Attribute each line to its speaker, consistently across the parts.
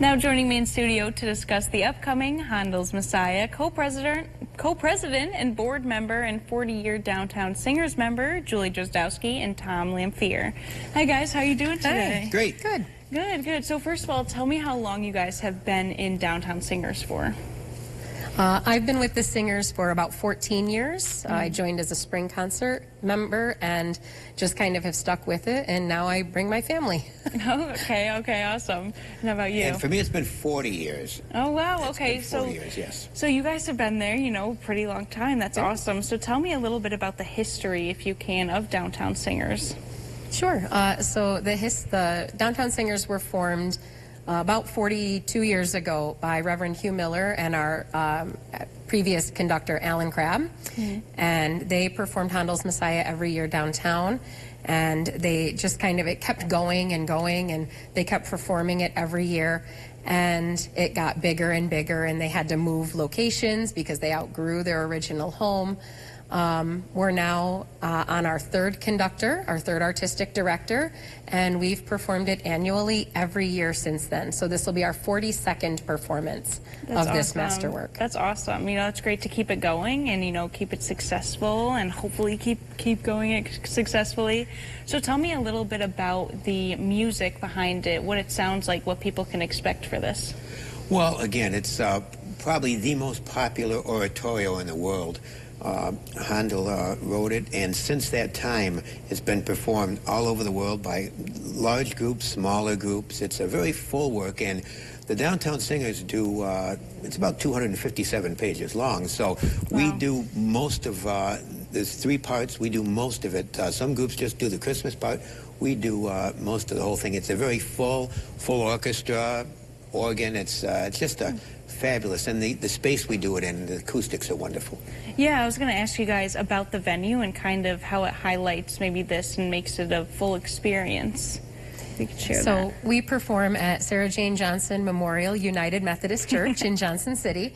Speaker 1: Now joining me in studio to discuss the upcoming Handel's Messiah, co-president and board member and 40-year Downtown Singers member, Julie Drozdowski and Tom Lamphere. Hi guys, how are you doing today?
Speaker 2: Hey, great.
Speaker 1: Good. Good. So first of all, tell me how long you guys have been in Downtown Singers for.
Speaker 3: I've been with the Singers for about 14 years. I joined as a spring concert member and just kind of have stuck with it, and now I bring my family.
Speaker 1: Oh, okay, awesome. And how about you?
Speaker 2: And for me, it's been 40 years.
Speaker 1: Oh, wow, okay.
Speaker 2: It's been 40 years, yes.
Speaker 1: So you guys have been there, pretty long time. That's awesome. So tell me a little bit about the history, if you can, of Downtown Singers.
Speaker 3: Sure. So the Downtown Singers were formed about 42 years ago by Reverend Hugh Miller and our previous conductor, Alan Crabb. And they performed Handel's Messiah every year downtown. And they just it kept going, and they kept performing it every year. And it got bigger and bigger, and they had to move locations because they outgrew their original home. We're now on our third conductor, our third artistic director, and we've performed it annually every year since then. So this will be our 42nd performance of this masterwork.
Speaker 1: That's awesome. It's great to keep it going and, keep it successful and hopefully keep going it successfully. So tell me a little bit about the music behind it, what it sounds like, what people can expect for this.
Speaker 2: Well, again, it's probably the most popular oratorio in the world. Handel wrote it, and since that time it's been performed all over the world by large groups, smaller groups. It's a very full work, and the Downtown Singers do, it's about 257 pages long, so we do most of, there's 3 parts, we do most of it. Some groups just do the Christmas part. We do most of the whole thing. It's a very full orchestra, organ. It's just a fabulous, and the space we do it in, the acoustics are wonderful.
Speaker 1: Yeah, I was going to ask you guys about the venue and kind of how it highlights maybe this and makes it a full experience. If you could share that.
Speaker 3: So we perform at Sarah Jane Johnson Memorial United Methodist Church in Johnson City.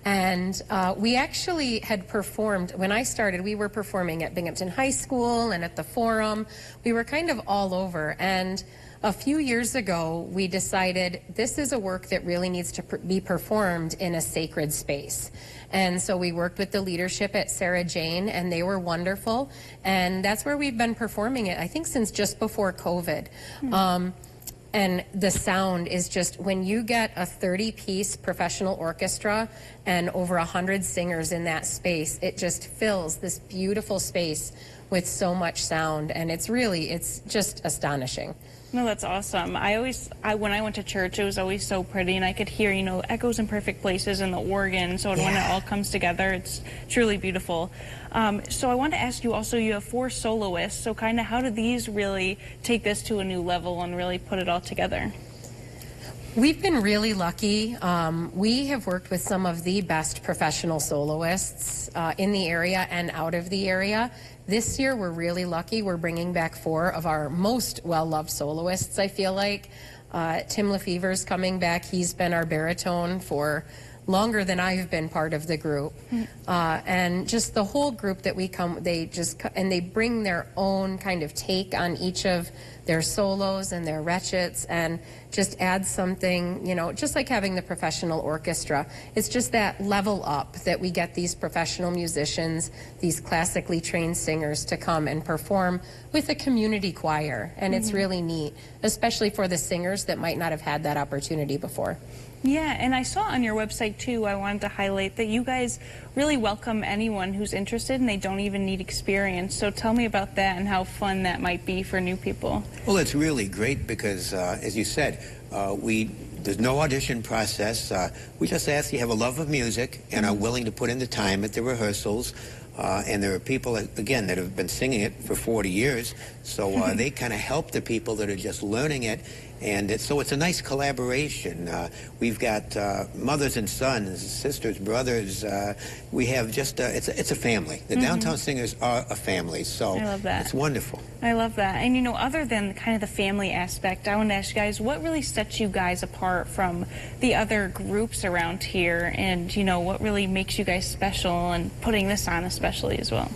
Speaker 3: And we actually had performed, when I started, we were performing at Binghamton High School and at the Forum. We were kind of all over. And a few years ago, we decided this is a work that really needs to be performed in a sacred space. And so we worked with the leadership at Sarah Jane, and they were wonderful. And that's where we've been performing it, I think, since just before COVID. And the sound is just, when you get a 30-piece professional orchestra and over 100 singers in that space, it just fills this beautiful space with so much sound, and it's just astonishing.
Speaker 1: No, that's awesome. When I went to church, it was always so pretty, and I could hear, echoes in perfect places in the organ. So when it all comes together, it's truly beautiful. So I wanted to ask you also, you have 4 soloists. So kind of how do these really take this to a new level and really put it all together?
Speaker 3: We've been really lucky. We have worked with some of the best professional soloists in the area and out of the area. This year, we're really lucky. We're bringing back 4 of our most well-loved soloists, I feel like. Tim Lefevre's coming back. He's been our baritone for longer than I've been part of the group. And just the whole group that we come, they bring their own kind of take on each of their solos and their wretchets, and just add something, just like having the professional orchestra. It's just that level up that we get these professional musicians, these classically trained singers to come and perform with a community choir. And it's really neat, especially for the singers that might not have had that opportunity before.
Speaker 1: Yeah, and I saw on your website, too, I wanted to highlight that you guys really welcome anyone who's interested, and they don't even need experience. So tell me about that and how fun that might be for new people.
Speaker 2: Well, it's really great because, as you said, there's no audition process. We just ask you have a love of music and are willing to put in the time at the rehearsals. And there are people, again, that have been singing it for 40 years, so they kind of help the people that are just learning it. And so it's a nice collaboration. We've got mothers and sons, sisters, brothers. We have just, it's a family. The Downtown Singers are a family, so
Speaker 1: I love that.
Speaker 2: It's wonderful.
Speaker 1: I love that. And, other than kind of the family aspect, I want to ask you guys, what really sets you guys apart from the other groups around here? And, what really makes you guys special and putting this on especially as well?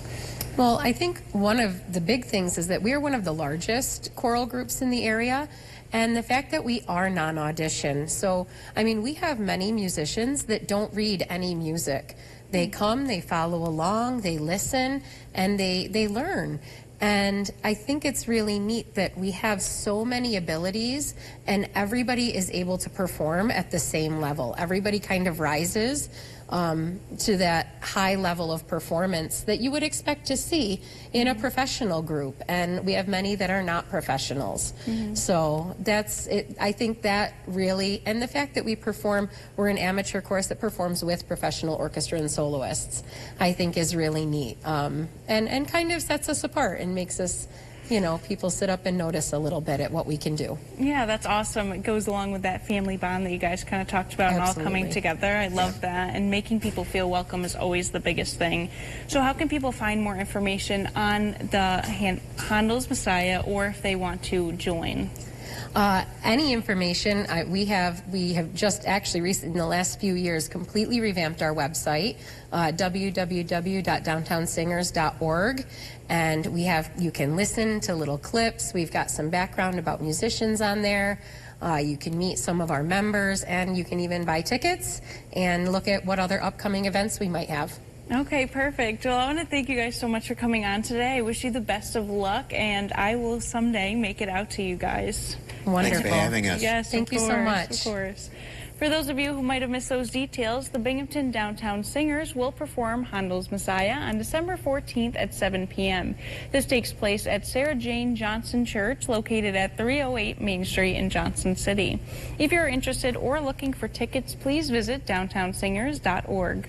Speaker 3: Well, I think one of the big things is that we are one of the largest choral groups in the area. And the fact that we are non-audition. So, I mean, we have many musicians that don't read any music. They come, they follow along, they listen, and they learn. And I think it's really neat that we have so many abilities and everybody is able to perform at the same level. Everybody kind of rises to that high level of performance that you would expect to see in a professional group. And we have many that are not professionals. So that's it. I think that really, and the fact that we perform, we're an amateur chorus that performs with professional orchestra and soloists, I think is really neat. And kind of sets us apart and makes us, you know, people sit up and notice a little bit at what we can do.
Speaker 1: Yeah, that's awesome. It goes along with that family bond that you guys kind of talked about and all coming together. I love that. And making people feel welcome is always the biggest thing. So how can people find more information on the Handel's Messiah, or if they want to join?
Speaker 3: Any information, we have just actually recently, in the last few years, completely revamped our website, www.downtownsingers.org, and you can listen to little clips. We've got some background about musicians on there. You can meet some of our members, and you can even buy tickets and look at what other upcoming events we might have.
Speaker 1: Okay, perfect. Well, I want to thank you guys so much for coming on today. I wish you the best of luck, and I will someday make it out to you guys.
Speaker 3: Wonderful.
Speaker 2: Thanks for having us.
Speaker 1: Yes,
Speaker 3: Thank you so much.
Speaker 1: Of course. For those of you who might have missed those details, the Binghamton Downtown Singers will perform Handel's Messiah on December 14th at 7 p.m. This takes place at Sarah Jane Johnson Church, located at 308 Main Street in Johnson City. If you're interested or looking for tickets, please visit downtownsingers.org.